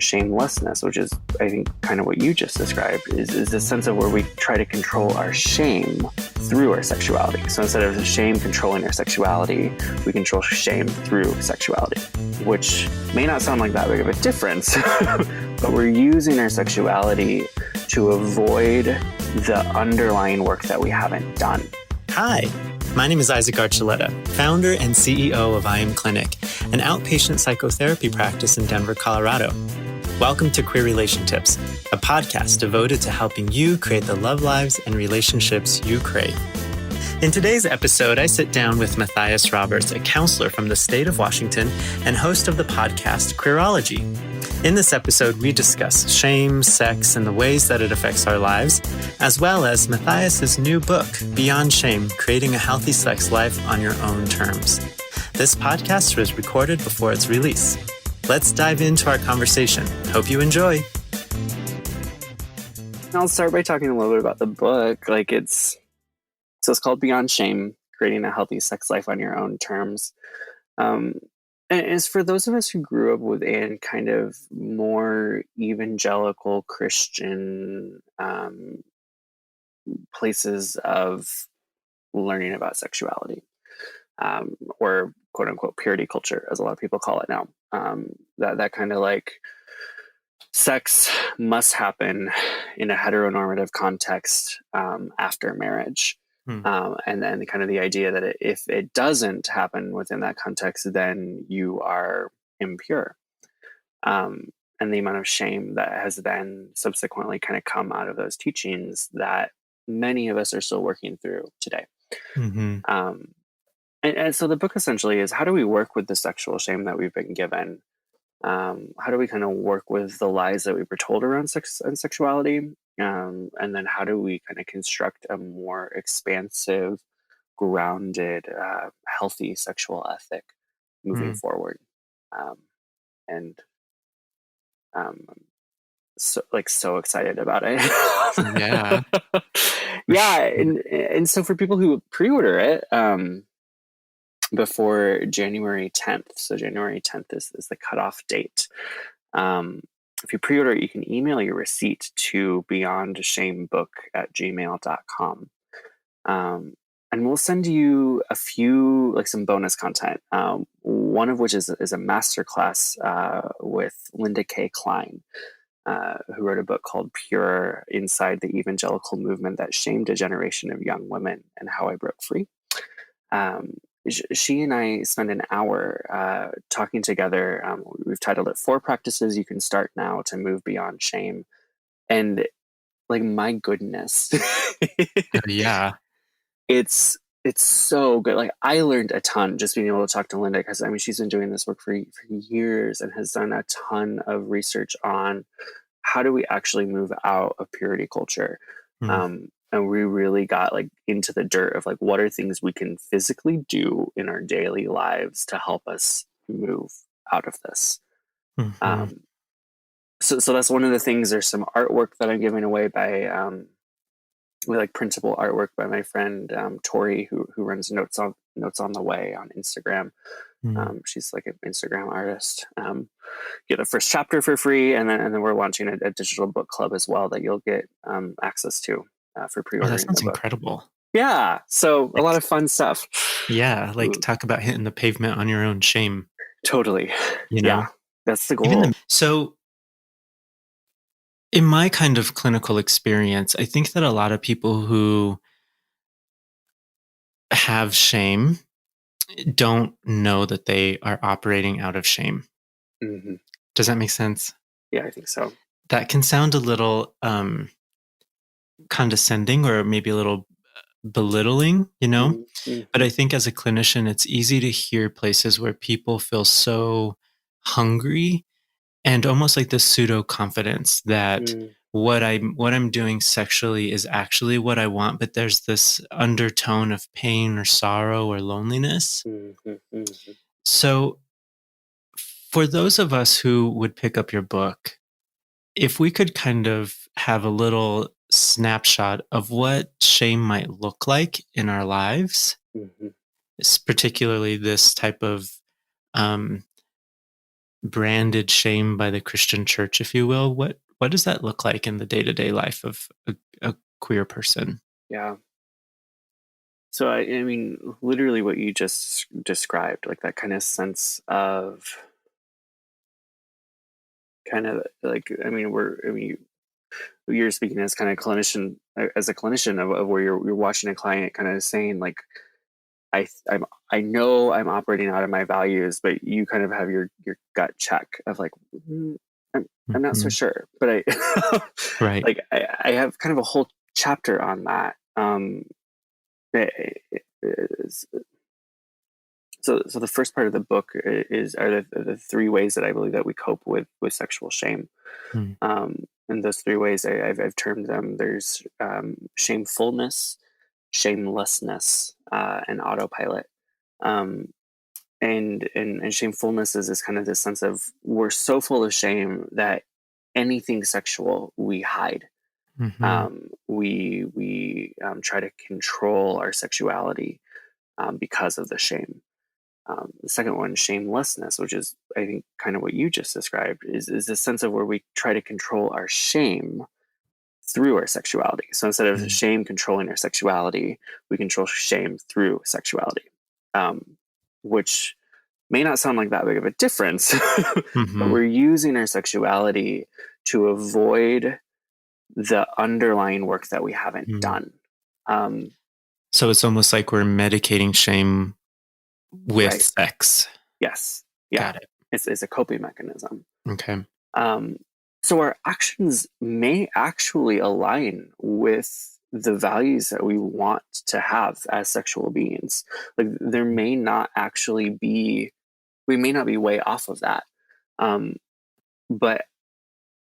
shamelessness, which is, I think, kind of what you just described, is a sense of where we try to control our shame through our sexuality. So instead of shame controlling our sexuality, we control shame through sexuality, which may not sound like that big of a difference, but we're using our sexuality to avoid the underlying work that we haven't done. Hi, my name is Archuleta, founder and CEO of iAmClinic, an outpatient psychotherapy practice in Denver, Colorado. Welcome to Queer RelationTips, a podcast devoted to helping you create the love lives and relationships you crave. In today's episode, I sit down with Matthias Roberts, a counselor from the state of Washington and host of the podcast Queerology. In this episode, we discuss shame, sex, and the ways that it affects our lives, as well as Matthias's new book, Beyond Shame, Creating a Healthy Sex Life on Your Own Terms. This podcast was recorded before its release. Let's dive into our conversation. Hope you enjoy. I'll start by talking a little bit about the book. So it's called Beyond Shame, Creating a Healthy Sex Life on Your Own Terms. And it's for those of us who grew up within kind of more evangelical Christian places of learning about sexuality, or quote unquote purity culture, as a lot of people call it now. That kind of like sex must happen in a heteronormative context after marriage. And then kind of the idea that if it doesn't happen within that context, then you are impure. And the amount of shame that has then subsequently kind of come out of those teachings that many of us are still working through today. Mm-hmm. And so the book essentially is, how do we work with the sexual shame that we've been given? How do we kind of work with the lies that we were told around sex and sexuality? And then how do we kind of construct a more expansive, grounded, healthy sexual ethic moving forward? So excited about it. Yeah. Yeah. And so for people who pre-order it, before January 10th. So January 10th is the cutoff date. If you pre-order, you can email your receipt to beyondshamebook@gmail.com. And we'll send you a few, some bonus content. One of which is a masterclass with Linda K. Klein, who wrote a book called Pure: Inside the Evangelical Movement That Shamed a Generation of Young Women and How I Broke Free. She and I spend an hour talking together. We've titled it 4 Practices You Can Start Now to Move Beyond Shame. And my goodness. Yeah. It's so good. I learned a ton just being able to talk to Linda, because she's been doing this work for years and has done a ton of research on how do we actually move out of purity culture. And we really got into the dirt of what are things we can physically do in our daily lives to help us move out of this. Mm-hmm. So that's one of the things. There's some artwork that I'm giving away by printable artwork by my friend Tori, who runs Notes on the Way on Instagram. She's an Instagram artist. Get the first chapter for free, and then we're launching a digital book club as well that you'll get access to. For pre-ordering. That sounds incredible. Yeah. So a lot of fun stuff. Yeah. Talk about hitting the pavement on your own shame. Totally. Yeah. That's the goal. So in my kind of clinical experience, I think that a lot of people who have shame don't know that they are operating out of shame. Mm-hmm. Does that make sense? Yeah, I think so. That can sound a little condescending or maybe a little belittling, Mm-hmm. But I think as a clinician, it's easy to hear places where people feel so hungry and almost like this pseudo confidence that what I'm doing sexually is actually what I want, but there's this undertone of pain or sorrow or loneliness. Mm-hmm. Mm-hmm. So for those of us who would pick up your book, if we could kind of have a little snapshot of what shame might look like in our lives, particularly this type of branded shame by the Christian church, if you will, what does that look like in the day-to-day life of a queer person? Yeah. So I mean, literally what you just described, like that kind of sense of kind of like, I mean, you're speaking as kind of clinician, as a clinician of where you're watching a client kind of saying like, I know I'm operating out of my values, but you kind of have your gut check of like, "Mm, I'm not so Mhm. sure," but Right. like I have kind of a whole chapter on that. It is, so the first part of the book are the three ways that I believe that we cope with sexual shame. Mm. And those three ways I've termed them. There's shamefulness, shamelessness, and autopilot. Um, and shamefulness is this kind of this sense of we're so full of shame that anything sexual we hide. Mhm. We try to control our sexuality because of the shame. The second one, shamelessness, which is I think kind of what you just described, is a sense of where we try to control our shame through our sexuality. So instead of Mm. shame controlling our sexuality, we control shame through sexuality, which may not sound like that big of a difference, but Mhm. we're using our sexuality to avoid the underlying work that we haven't Mm. done. Um, So it's almost like we're medicating shame with right. sex. Yes. Yeah. Got it. It's a coping mechanism. Okay. Um, so our actions may actually align with the values that we want to have as sexual beings. Like there may not actually be, we may not be way off of that. Um, but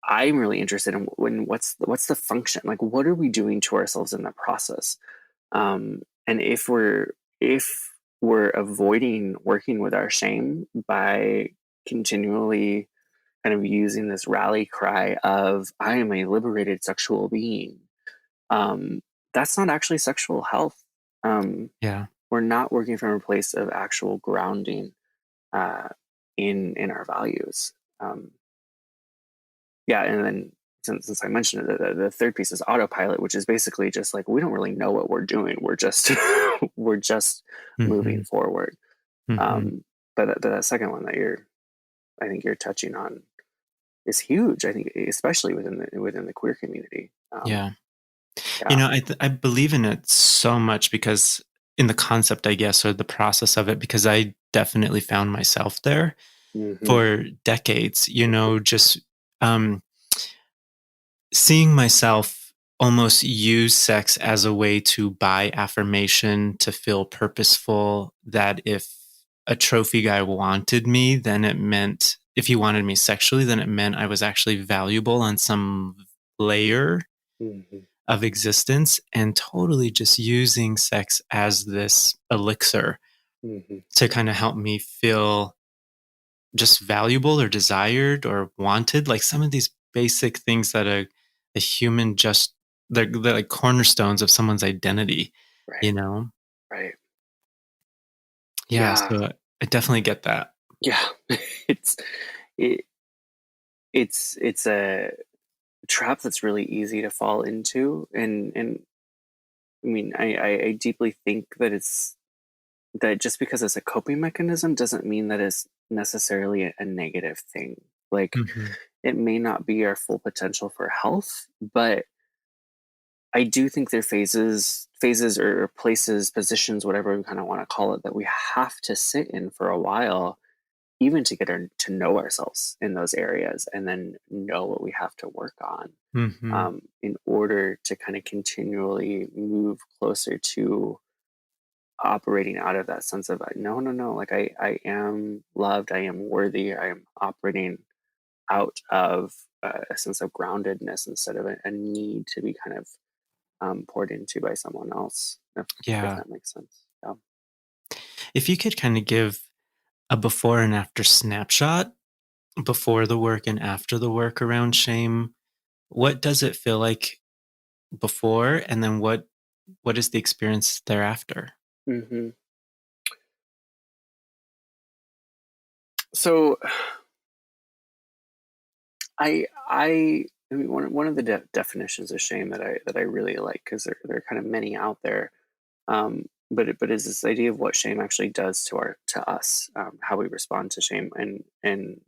I'm really interested in what's the function? Like, what are we doing to ourselves in the process? And if we're avoiding working with our shame by continually kind of using this rally cry of "I am a liberated sexual being," um, that's not actually sexual health. Um, Yeah. we're not working from a place of actual grounding uh, in our values. Um, yeah, and then since I mentioned it, the third piece is autopilot, which is basically just like we don't really know what we're doing. We're just we're just moving Mhm. forward. Mhm. Um, but that second one that I think you're touching on is huge. I think especially within the queer community. Yeah. Yeah. I believe in it so much because in the concept, I guess, or the process of it, because I definitely found myself there Hmm. for decades, just um, seeing myself almost use sex as a way to buy affirmation, to feel purposeful, that if a trophy guy wanted me, then it meant, if he wanted me sexually, then it meant I was actually valuable on some layer Hmm. of existence, and totally just using sex as this elixir Hmm. to kind of help me feel just valuable or desired or wanted. Like some of these basic things that a human just, they're like cornerstones of someone's identity, you Right. know? Right. Yeah. Yeah. So I definitely get that. Yeah. it's it, it's a trap that's really easy to fall into, and I mean, I deeply think that that just because it's a coping mechanism doesn't mean that it's necessarily a negative thing. Like, Hmm. it may not be our full potential for health, but I do think there are phases or places, positions, whatever we kind of want to call it, that we have to sit in for a while, even to to know ourselves in those areas, and then know what we have to work on Hmm. in order to kind of continually move closer to operating out of that sense of no, no, no, like I am loved, I am worthy, I am operating out of a sense of groundedness instead of a need to be kind of poured into by someone else, if Yeah. that makes sense. Yeah. If you could kind of give a before and after snapshot, before the work and after the work around shame, what does it feel like before, and then what is the experience thereafter? Hmm. So I mean, one of the definitions of shame that I really like, because there are kind of many out there, but is this idea of what shame actually does to us, how we respond to shame, and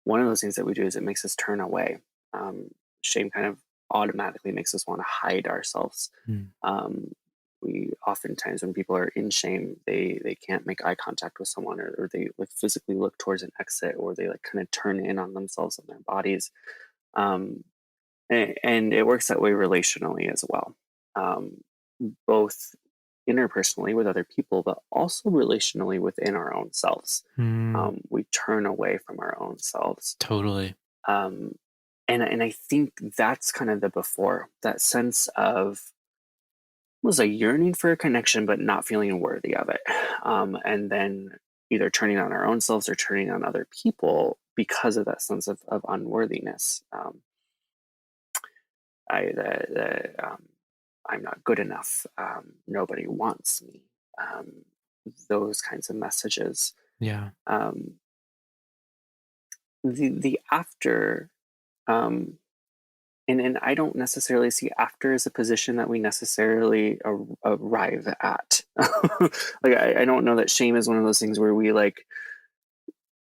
one of those things that we do is it makes us turn away. Um, Shame kind of automatically makes us want to hide ourselves. Mm. We oftentimes, when people are in shame, they can't make eye contact with someone, or they like physically look towards an exit, or they like kind of turn in on themselves and their bodies. Um, and it works that way relationally as well, um, both interpersonally with other people, but also relationally within our own selves. Mm. We turn away from our own selves. Totally. Um, and I think that's kind of the before, that sense of was a yearning for a connection, but not feeling worthy of it. And then either turning on our own selves or turning on other people because of that sense of unworthiness. I'm not good enough. Nobody wants me. Um, those kinds of messages. Yeah. Um, the after, um, and I don't necessarily see after as a position that we necessarily arrive at. Like I don't know that shame is one of those things where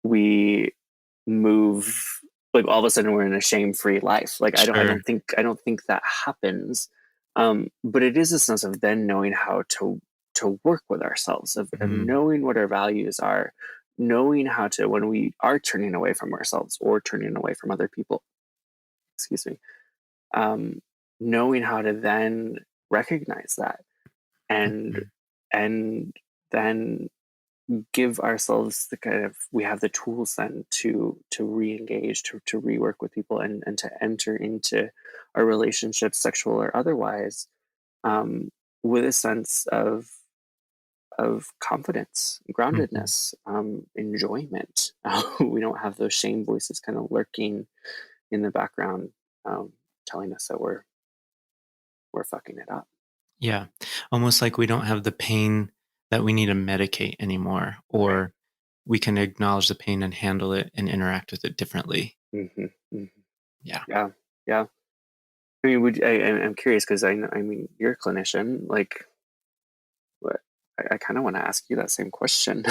we move, like all of a sudden we're in a shame-free life. Like Sure. I don't think that happens. But it is a sense of then knowing how to work with ourselves, of Mm. knowing what our values are, knowing how to, when we are turning away from ourselves or turning away from other people, excuse me, um, knowing how to then recognize that, and Mhm. and then give ourselves the kind of, we have the tools then to re-engage, to rework with people, and to enter into a relationship, sexual or otherwise, um, with a sense of confidence, Mhm. groundedness, enjoyment. We don't have those shame voices kind of lurking in the background, telling us that we're fucking it up. Yeah. Almost like we don't have the pain that we need to medicate anymore, Right. or we can acknowledge the pain and handle it and interact with it differently. Hmm. Hmm. Yeah. Yeah. Yeah. I mean, I'm curious because I mean, you're a clinician. Like, what? I kind of want to ask you that same question.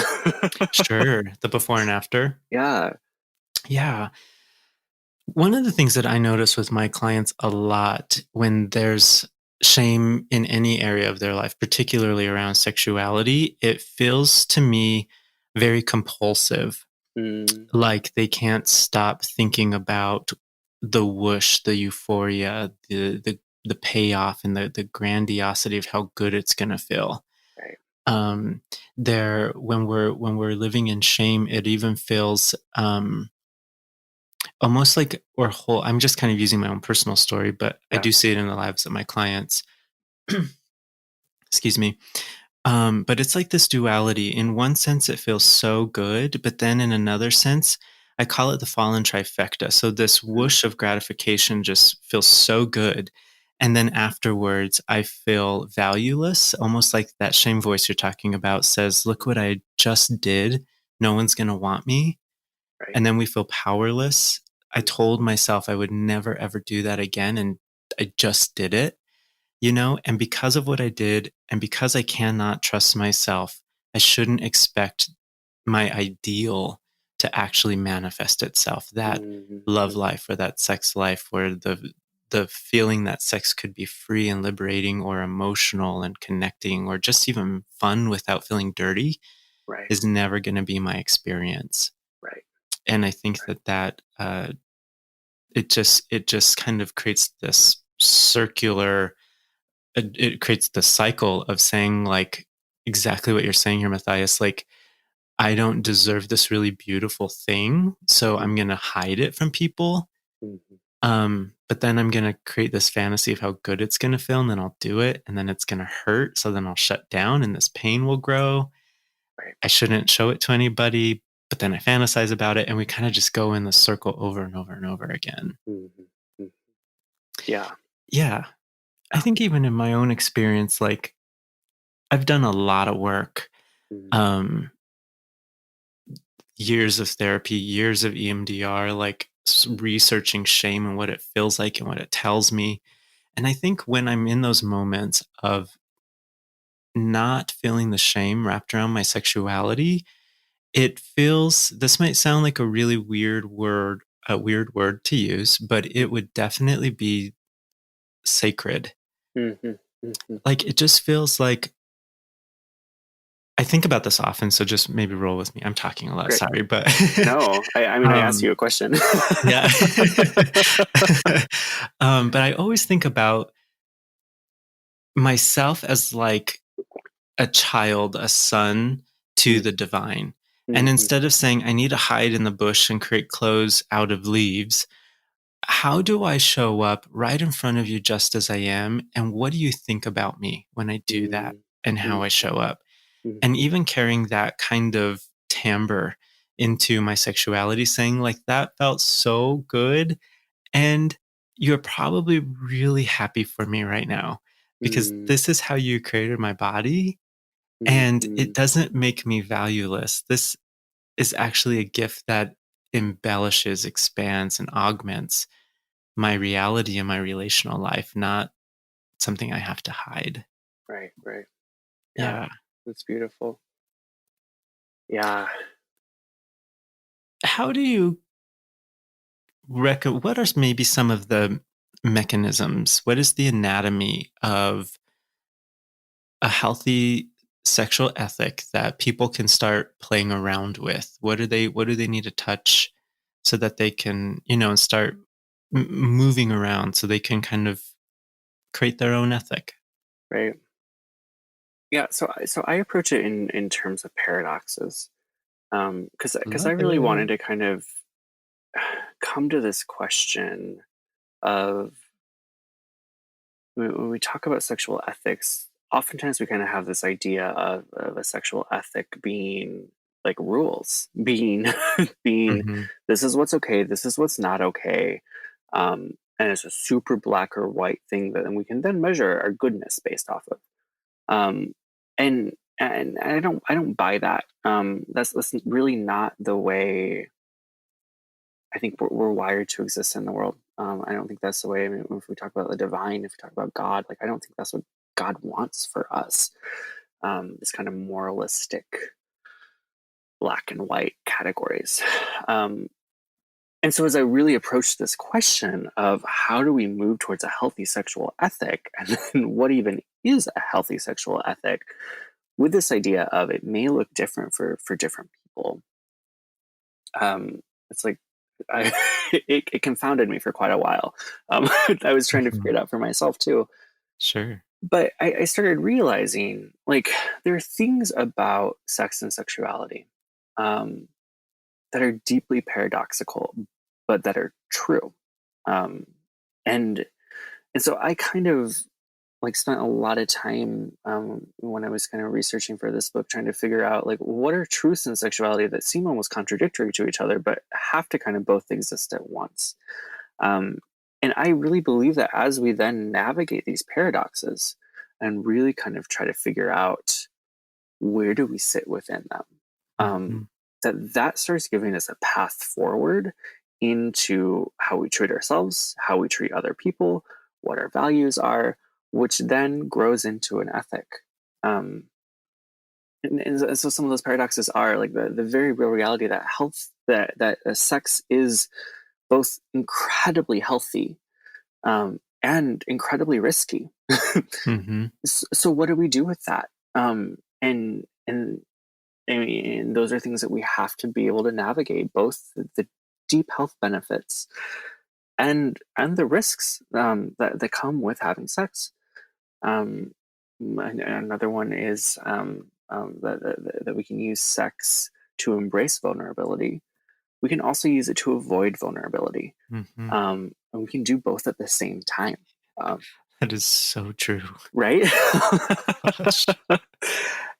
Sure. The before and after. Yeah. Yeah. One of the things that I notice with my clients a lot when there's shame in any area of their life, particularly around sexuality, it feels to me very compulsive. Mm, Like they can't stop thinking about the whoosh, the euphoria, the payoff, and the grandiosity of how good it's gonna feel. right. There, when we're living in shame, it even feels almost like, or whole. I'm just kind of using my own personal story, but I Yeah. do see it in the lives of my clients. Excuse me. But it's like this duality. In one sense, it feels so good, but then in another sense, I call it the fallen trifecta. So this Mm, whoosh of gratification just feels so good. And then afterwards, I feel valueless, almost like that shame voice you're talking about says, look what I just did. No one's going to want me. right. And then we feel powerless. I Mm, told myself I would never, ever do that again. And I just did it, you know? And because of what I did, and because I cannot trust myself, I shouldn't expect my ideal to actually manifest itself. That mm, love mm, life or that sex life where the feeling that sex could be free and liberating or emotional and connecting or just even fun without feeling dirty right. is never going to be my experience. Right. And I think Right. it just kind of creates this circular, it creates the cycle of saying like exactly what you're saying here, Matthias. Like, I don't deserve this really beautiful thing, so Mm, I'm gonna hide it from people. mhm, But then I'm gonna create this fantasy of how good it's gonna feel, and then I'll do it, and then it's gonna hurt. So then I'll shut down, and this pain will grow. right. I shouldn't show it to anybody, but then I fantasize about it, and we kind of just go in the circle over and over and over again. Mhm, mm. Yeah. Yeah. I Yeah. think even in my own experience, like I've done a lot of work, Mm, um, years of therapy, years of EMDR, like researching shame and what it feels like and what it tells me. And I think when I'm in those moments of not feeling the shame wrapped around my sexuality, it feels, this might sound like a weird word to use, but it would definitely be sacred. Mm-hmm. Mm-hmm. Like, it just feels like, I think about this often, so just maybe roll with me. I'm talking a lot, Great. sorry, but No, I mean, I asked you a question. yeah. But I always think about myself as like a child, a son to the divine. And Mm-hmm. instead of saying, I need to hide in the bush and create clothes out of leaves, how do I show up right in front of you just as I am? And what do you think about me when I do that and how I show up? And Mm-hmm. even carrying that kind of timbre into my sexuality, saying, like, that felt so good. And you're probably really happy for me right now because this is how you created my body. And Mm-hmm. it doesn't make me valueless. This is actually a gift that embellishes, expands, and augments my reality and my relational life, not something I have to hide. Right, right. Yeah, Yeah. that's beautiful. Yeah. How do you what are maybe some of the mechanisms? What is the anatomy of a healthy sexual ethic that people can start playing around with? What do they need to touch so that they can, start moving around so they can kind of create their own ethic? Right. Yeah. So I approach it in terms of paradoxes, because I Love really wanted it. to kind of come to this question of when we talk about sexual ethics. Oftentimes we kind of have this idea of a sexual ethic being like rules, being being Hmm. this is what's okay, this is what's not okay, and it's a super black or white thing that and we can then measure our goodness based off of. um, and I don't buy that. That's really not the way I think we're wired to exist in the world. I don't think that's the way. I mean, if we talk about the divine, if we talk about God, like I don't think that's what God wants for us. This kind of moralistic black and white categories. Um, and so, as I really approached this question of how do we move towards a healthy sexual ethic, and then what even is a healthy sexual ethic, with this idea of it may look different for different people. It's like I, it confounded me for quite a while. I was trying to figure Hmm. it out for myself too, Sure. but I started realizing like there are things about sex and sexuality um, that are deeply paradoxical, but that are true. Um, and and so I kind of like spent a lot of time when I was kind of researching for this book, trying to figure out like what are truths in sexuality that seem almost contradictory to each other, but have to kind of both exist at once. Um, and I really believe that as we then navigate these paradoxes and really kind of try to figure out where do we sit within them, Hmm. that starts giving us a path forward into how we treat ourselves, how we treat other people, what our values are, which then grows into an ethic. Um, and so some of those paradoxes are like the very real reality that health, that sex is both incredibly healthy and incredibly risky. Hmm. So what do we do with that? And I mean, those are things that we have to be able to navigate, both the deep health benefits and the risks that come with having sex. And another one is that we can use sex to embrace vulnerability. We can also use it to avoid vulnerability, Hmm. and we can do both at the same time. Um, That is so true. right? Gosh.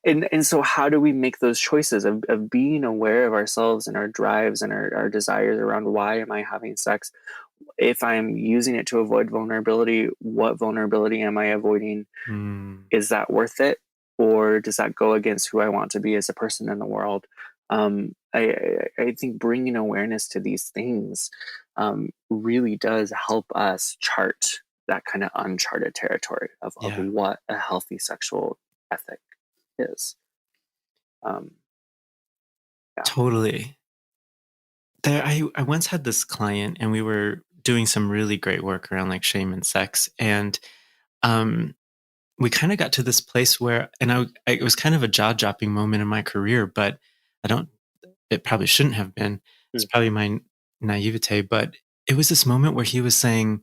And so how do we make those choices of being aware of ourselves and our drives and our desires around why am I having sex? If I'm using it to avoid vulnerability, what vulnerability am I avoiding? Mm. Is that worth it? Or does that go against who I want to be as a person in the world? I think bringing awareness to these things really does help us chart that kind of uncharted territory of Yeah, what a healthy sexual ethic is. Um, yeah. totally. I once had this client and we were doing some really great work around like shame and sex. And um, we kind of got to this place where, and it was kind of a jaw dropping moment in my career, but I don't, it probably shouldn't have been. It's Mm-hmm. probably my naivete, but it was this moment where he was saying,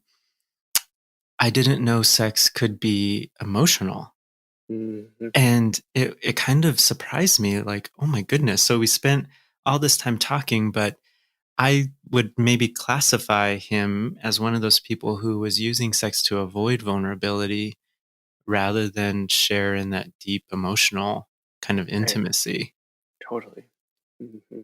I didn't know sex could be emotional. Mm-hmm. And it kind of surprised me, like, oh my goodness. So we spent all this time talking, but I would maybe classify him as one of those people who was using sex to avoid vulnerability rather than share in that deep emotional kind of Right. intimacy. Totally. Mm-hmm. I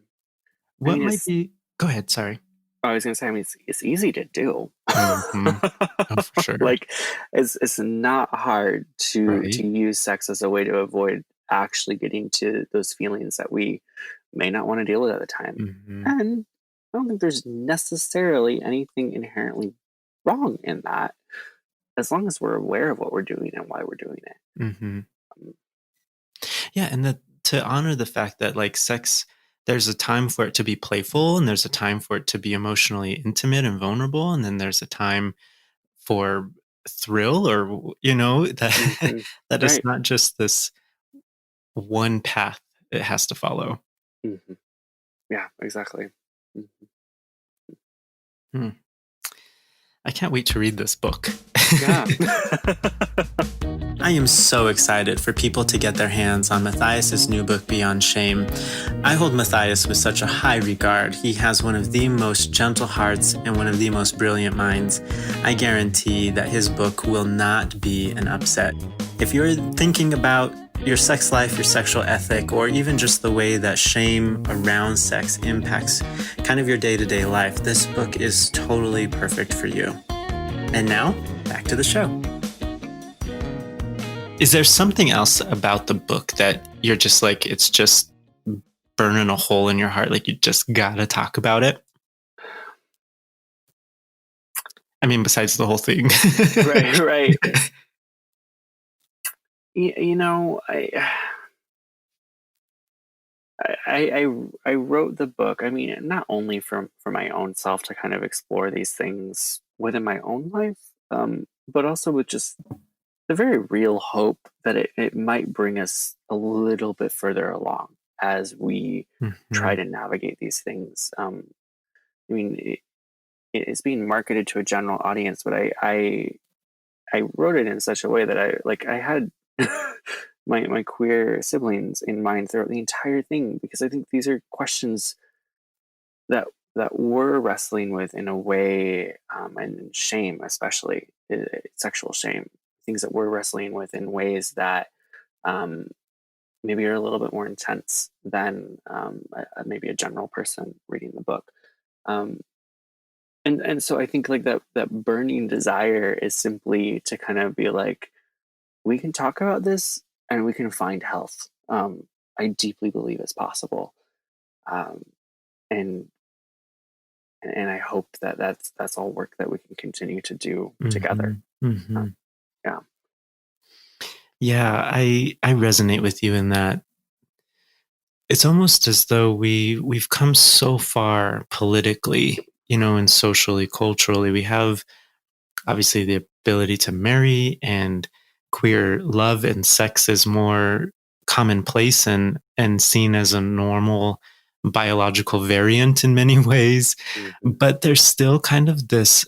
What mean, might be, go ahead, sorry. I was gonna say, I mean, it's easy to do. Hmm. Oh, for sure. Like, it's not hard Right. to use sex as a way to avoid actually getting to those feelings that we may not want to deal with at the time. Hmm. And I don't think there's necessarily anything inherently wrong in that, as long as we're aware of what we're doing and why we're doing it. Hmm. Um, Yeah. And to honor the fact that like sex, there's a time for it to be playful and there's a time for it to be emotionally intimate and vulnerable. And then there's a time for thrill or, that, mhm. that it's Right. not just this one path it has to follow. Hmm. Yeah, exactly. Mm. Hmm. I can't wait to read this book. Yeah. I am so excited for people to get their hands on Matthias's new book, Beyond Shame. I hold Matthias with such a high regard. He has one of the most gentle hearts and one of the most brilliant minds. I guarantee that his book will not be an upset. If you're thinking about your sex life, your sexual ethic, or even just the way that shame around sex impacts kind of your day-to-day life, this book is totally perfect for you. And now, back to the show. Is there something else about the book that you're just like, it's just burning a hole in your heart? Like you just gotta talk about it? I mean, besides the whole thing. Right, right. You know, I wrote the book. I mean, not only for my own self to kind of explore these things within my own life, but also with just the very real hope that it might bring us a little bit further along as we try Mhm. to navigate these things. I mean, it's being marketed to a general audience, but I wrote it in such a way that I had my queer siblings in mind throughout the entire thing, because I think these are questions that we're wrestling with in a way, and shame, especially sexual shame, things that we're wrestling with in ways that um, maybe are a little bit more intense than maybe a general person reading the book. Um, and so I think like that burning desire is simply to kind of be like, we can talk about this and we can find health. I deeply believe it's possible, um, and I hope that that's all work that we can continue to do together. Mhm. Um, Mhm. yeah. Yeah, I resonate with you in that. It's almost as though we've come so far politically, and socially, culturally. We have obviously the ability to marry and queer love and sex is more commonplace and seen as a normal biological variant in many ways. Hmm. But there's still kind of this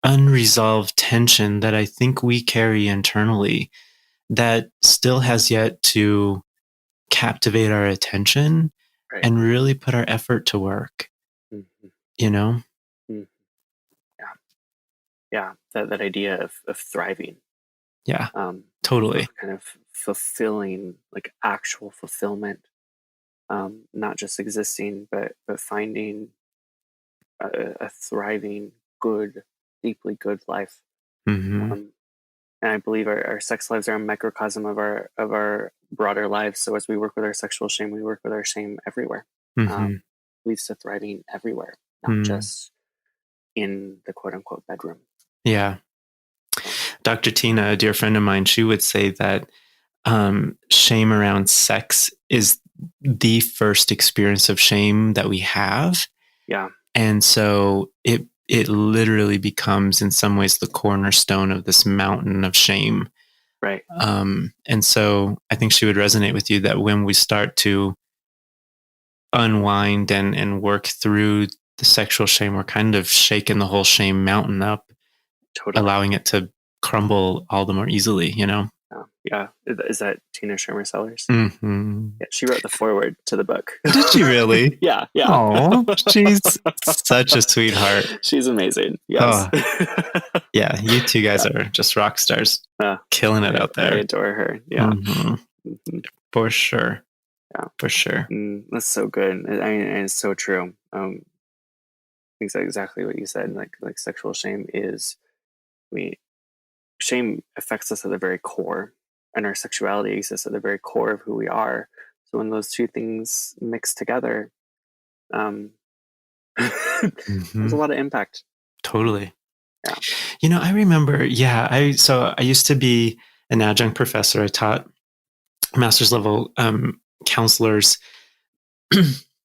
unresolved tension that I think we carry internally that still has yet to captivate our attention Right. and really put our effort to work, Hmm. you know? Hmm. Yeah. Yeah. That idea of thriving, Yeah, um, totally. of kind of fulfilling, like actual fulfillment, not just existing, but finding a thriving, good, deeply good life. Hmm. Um, and I believe our sex lives are a microcosm of our broader lives. So as we work with our sexual shame, we work with our shame everywhere. Mm-hmm. leads to thriving everywhere, not Mm. just in the quote unquote bedroom. Yeah. So, Dr. Tina, a dear friend of mine, she would say that shame around sex is the first experience of shame that we have. yeah. And so it literally becomes in some ways the cornerstone of this mountain of shame. Right. And so I think she would resonate with you that when we start to unwind and work through the sexual shame, we're kind of shaking the whole shame mountain up, Totally. allowing it to crumble all the more easily, you know? Yeah. Is that Tina Schermer Sellers? Mm-hmm. Yeah, she wrote the foreword to the book. Did she really? Yeah. Oh, she's such a sweetheart. She's amazing. Yes. Oh, yeah, you two guys are just rock stars, killing it out there. I adore her. Yeah. Mm-hmm. For sure. Yeah. For sure. That's so good. And it's so true. Exactly what you said. Like sexual shame is, shame affects us at the very core, and our sexuality exists at the very core of who we are. So when those two things mix together, there's a lot of impact. Totally. Yeah. You know, I remember, I used to be an adjunct professor. I taught master's level counselors,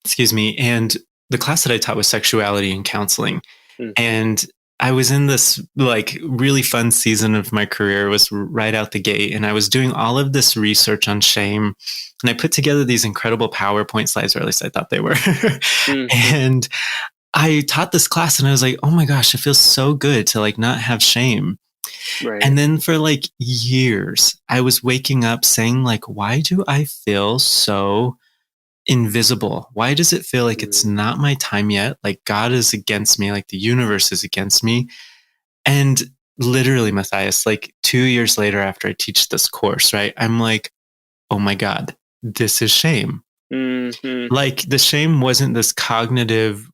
excuse me, and the class that I taught was sexuality and counseling. And I was in this like really fun season of my career, was right out the gate. And I was doing all of this research on shame. And I put together these incredible PowerPoint slides, or at least I thought they were. And I taught this class and I was like, oh my gosh, it feels so good to like not have shame. Right. And then for like years, I was waking up saying like, why do I feel so invisible? Why does it feel like it's not my time yet? Like God is against me, like the universe is against me. And literally, Matthias, like 2 years later after I teach this course, right, I'm like, oh my God, this is shame. Like the shame wasn't this cognitive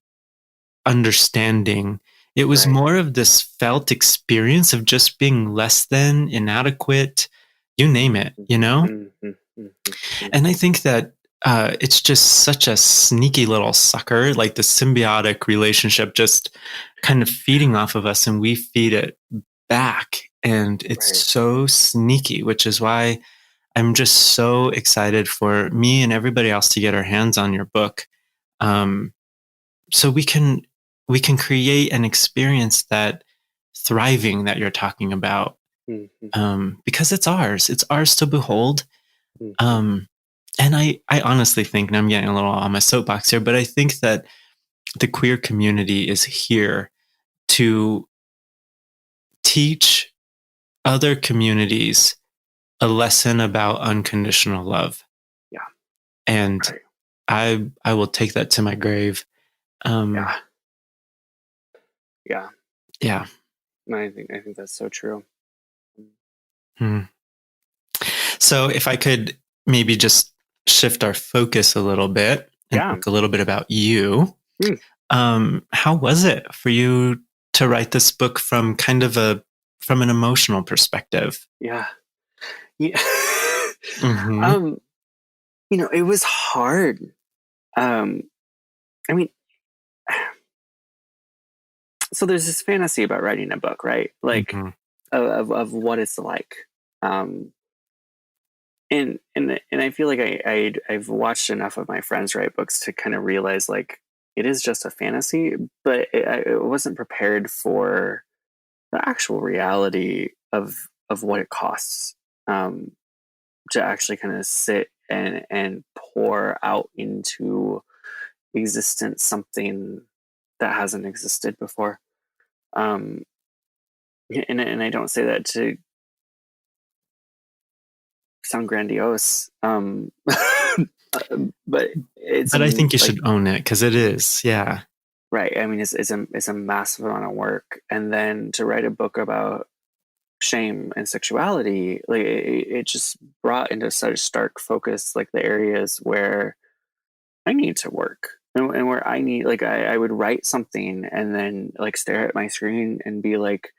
understanding. It was more of this felt experience of just being less than, inadequate, you name it, you know? And I think that it's just such a sneaky little sucker, like the symbiotic relationship just kind of feeding off of us and we feed it back. And it's so sneaky, which is why I'm just so excited for me and everybody else to get our hands on your book. So we can create an experience that thriving that you're talking about, because it's ours to behold. And I honestly think, and I'm getting a little on my soapbox here, but I think that the queer community is here to teach other communities a lesson about unconditional love. Yeah. And I will take that to my grave. Yeah. Yeah. I think that's so true. So if I could maybe just shift our focus a little bit and talk a little bit about you. How was it for you to write this book from kind of from an emotional perspective? Yeah. It was hard. I mean, so there's this fantasy about writing a book, right? Like of what it's like. And I feel like I've watched enough of my friends write books to kind of realize like it is just a fantasy, but I wasn't prepared for the actual reality of what it costs to actually kind of sit and pour out into existence something that hasn't existed before. And I don't say that to sound grandiose, but I think you should own it because it is, yeah. Right. I mean, it's a massive amount of work, and then to write a book about shame and sexuality, like it just brought into such stark focus, like the areas where I need to work and where I need, like, I would write something and then like stare at my screen and be like,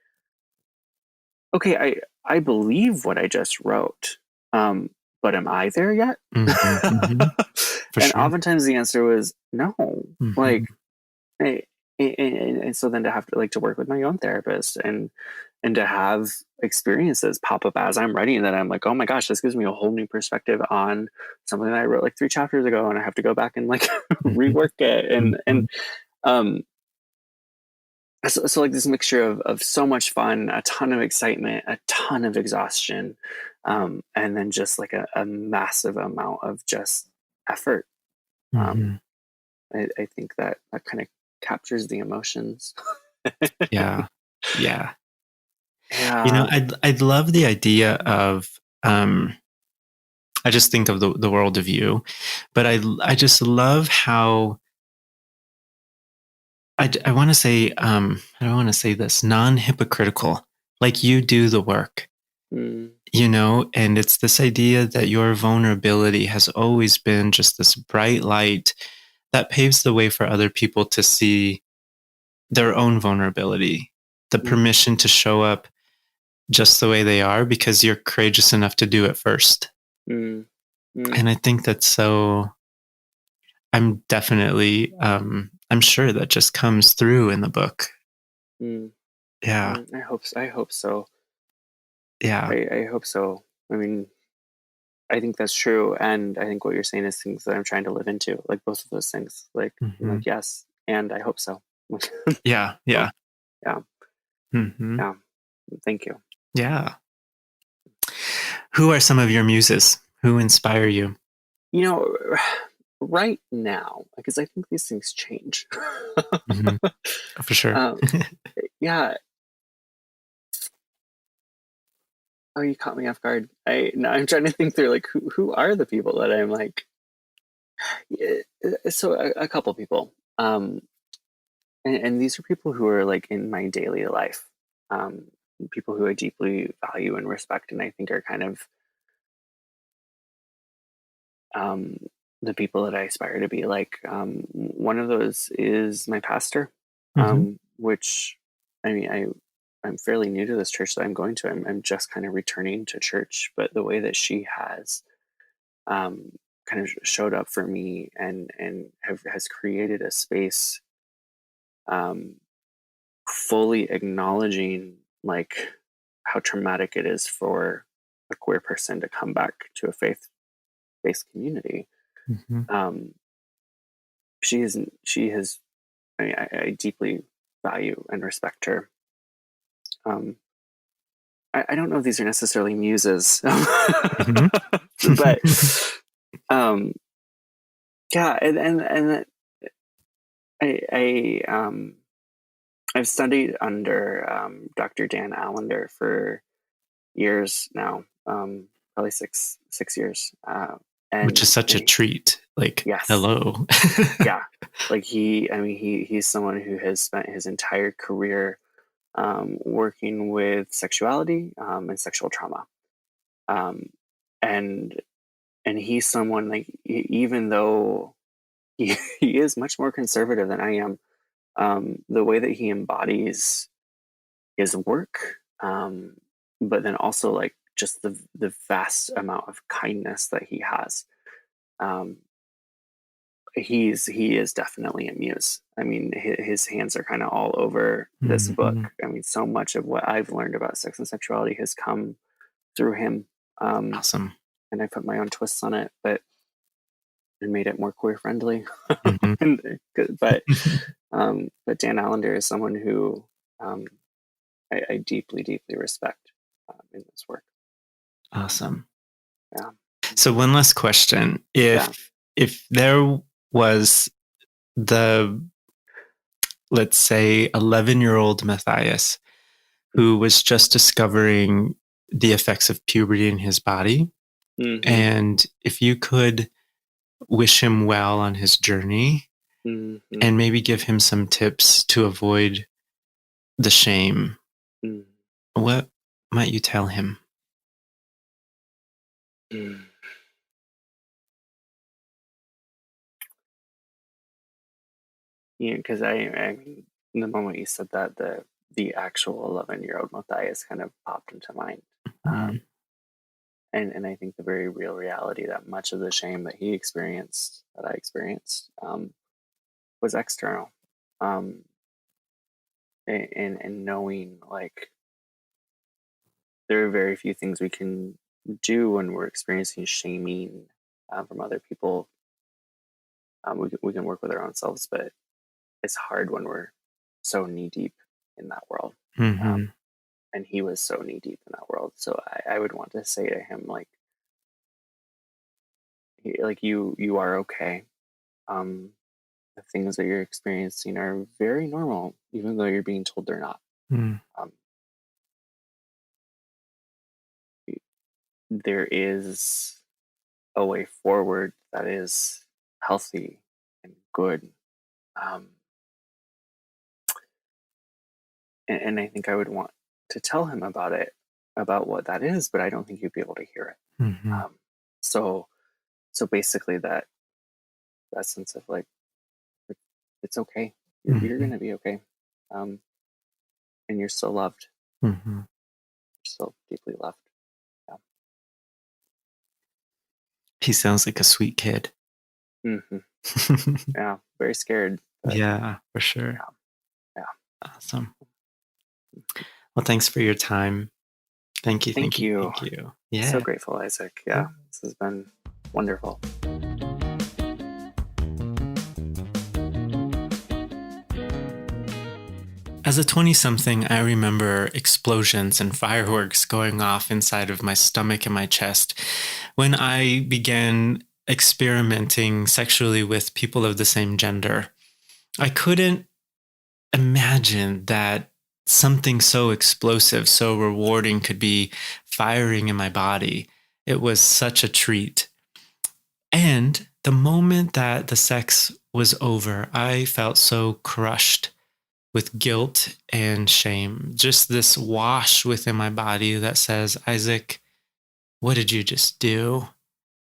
okay, I believe what I just wrote. But am I there yet? For And sure. oftentimes the answer was no. Mm-hmm. Like, I, and so then to have to like to work with my own therapist and to have experiences pop up as I'm writing that I'm like, oh my gosh, this gives me a whole new perspective on something that I wrote like 3 chapters ago, and I have to go back and like Mm-hmm. rework it. Mm-hmm. Um, so like this mixture of so much fun, a ton of excitement, a ton of exhaustion, and then just like a massive amount of just effort. Um, Mm-hmm. I think that kind of captures the emotions. Yeah. Yeah. Yeah. I'd love the idea of, I just think of the world of you, but I just love how I want to say, I don't want to say this, non-hypocritical, like you do the work, Mm, and it's this idea that your vulnerability has always been just this bright light that paves the way for other people to see their own vulnerability, the mm, permission to show up just the way they are because you're courageous enough to do it first. mm, mm, And I think that's so, I'm definitely, I'm sure that just comes through in the book. mm, Yeah. I hope so. I hope so. Yeah. I hope so. I mean, I think that's true, and I think what you're saying is things that I'm trying to live into, like both of those things. Like, I'm Hmm. like yes, and I hope so. Yeah. So, Yeah. yeah, Hmm. yeah. Thank you. Yeah. Who are some of your muses? Who inspire you? You know, right now, because I think these things change. Hmm. For sure. um, yeah. Oh, you caught me off guard. I'm trying to think through like who are the people that I'm like. Yeah, so a couple people, and these are people who are like in my daily life, um, people who I deeply value and respect, and I think are kind of um, the people that I aspire to be like. One of those is my pastor, Hmm. which I mean I'm fairly new to this church that I'm going to. I'm just kind of returning to church, but the way that she has um, kind of showed up for me and has created a space, um, fully acknowledging like how traumatic it is for a queer person to come back to a faith-based community. Hmm. Um, she has I deeply value and respect her. Um, I don't know if these are necessarily muses, Hmm. but um, yeah, and I I've studied under Dr. Dan Allender for years now, probably six years, Which and is such a treat. Like, yes, hello. yeah, like he's someone who has spent his entire career working with sexuality and sexual trauma, um, and and he's someone like even though he is much more conservative than I am, the way that he embodies his work, but then also like just the vast amount of kindness that he has. Um, he is definitely a muse. I mean, his hands are kind of all over this book. Hmm. I mean, so much of what I've learned about sex and sexuality has come through him, um, Awesome. and I put my own twists on it, but and made it more queer friendly. Hmm. But Dan Allender is someone who um, I deeply deeply respect in this work. Awesome. Yeah. So one last question. Yeah. If there was the, let's say, 11-year-old Matthias who was just discovering the effects of puberty in his body, Mm-hmm. and if you could wish him well on his journey Mm-hmm. and maybe give him some tips to avoid the shame, what might you tell him? Mm-hmm. Yeah, because I mean, the moment you said that, the actual 11-year-old Matthias kind of popped into mind. Mm, And I think the very real reality that much of the shame that he experienced, that I experienced, was external. And knowing like there are very few things we can do when we're experiencing shaming from other people. We can work with our own selves, but it's hard when we're so knee deep in that world. Mm-hmm. And he was so knee deep in that world. So I would want to say to him, like you are okay. The things that you're experiencing are very normal, even though you're being told they're not. Mm. There is a way forward that is healthy and good. And I think I would want to tell him about it, about what that is, but I don't think he'd be able to hear it. Mm-hmm. So basically that sense of like, it's okay. You're going to be okay. And you're still loved. Mm-hmm. You're still deeply loved. Yeah. He sounds like a sweet kid. Mm-hmm. Yeah. Very scared. Yeah, for sure. Yeah. Awesome. Well, thanks for your time. Thank you. Thank you. Yeah. So grateful, Isaac. Yeah. This has been wonderful. As a 20-something, I remember explosions and fireworks going off inside of my stomach and my chest when I began experimenting sexually with people of the same gender. I couldn't imagine that something so explosive, so rewarding could be firing in my body. It was such a treat. And the moment that the sex was over, I felt so crushed with guilt and shame. Just this wash within my body that says, Isaac, what did you just do?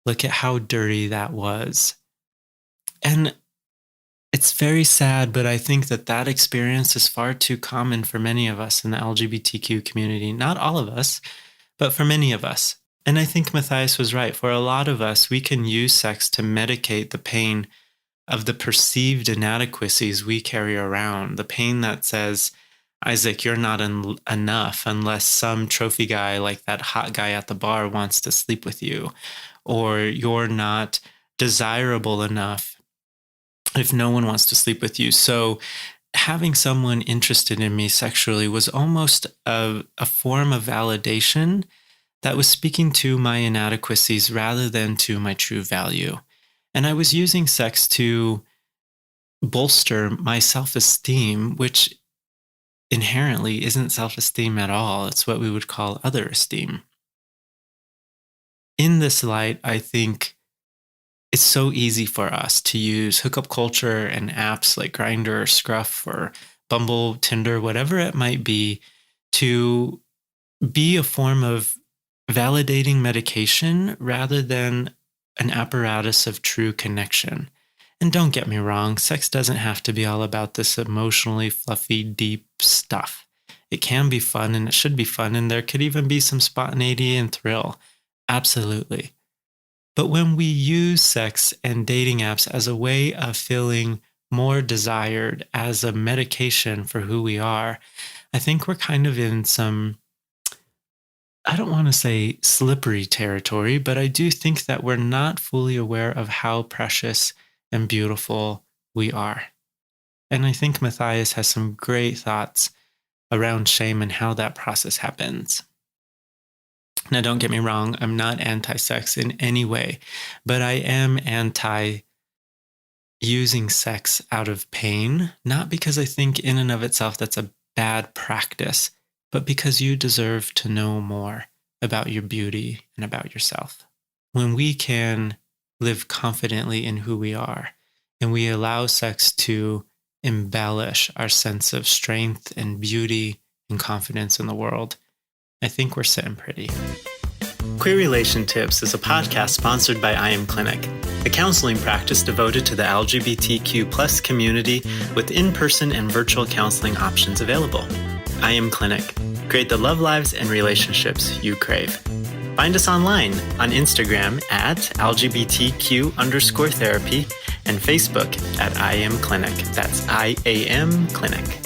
Look at how dirty that was. And it's very sad, but I think that experience is far too common for many of us in the LGBTQ community. Not all of us, but for many of us. And I think Matthias was right. For a lot of us, we can use sex to medicate the pain of the perceived inadequacies we carry around. The pain that says, Isaac, you're not enough unless some trophy guy like that hot guy at the bar wants to sleep with you. Or you're not desirable enough if no one wants to sleep with you. So having someone interested in me sexually was almost a form of validation that was speaking to my inadequacies rather than to my true value. And I was using sex to bolster my self-esteem, which inherently isn't self-esteem at all. It's what we would call other esteem. In this light, I think it's so easy for us to use hookup culture and apps like Grindr or Scruff or Bumble, Tinder, whatever it might be, to be a form of validating medication rather than an apparatus of true connection. And don't get me wrong, sex doesn't have to be all about this emotionally fluffy, deep stuff. It can be fun and it should be fun, and there could even be some spontaneity and thrill. Absolutely. But when we use sex and dating apps as a way of feeling more desired, as a medication for who we are, I think we're kind of in some, I don't want to say slippery territory, but I do think that we're not fully aware of how precious and beautiful we are. And I think Matthias has some great thoughts around shame and how that process happens. Now, don't get me wrong, I'm not anti-sex in any way, but I am anti-using sex out of pain, not because I think in and of itself that's a bad practice, but because you deserve to know more about your beauty and about yourself. When we can live confidently in who we are, and we allow sex to embellish our sense of strength and beauty and confidence in the world, I think we're sitting pretty. Queer RelationTips is a podcast sponsored by iAmClinic, a counseling practice devoted to the LGBTQ+ community with in-person and virtual counseling options available. iAmClinic. Create the love lives and relationships you crave. Find us online on Instagram at LGBTQ_therapy and Facebook at iAmClinic. That's iAmClinic.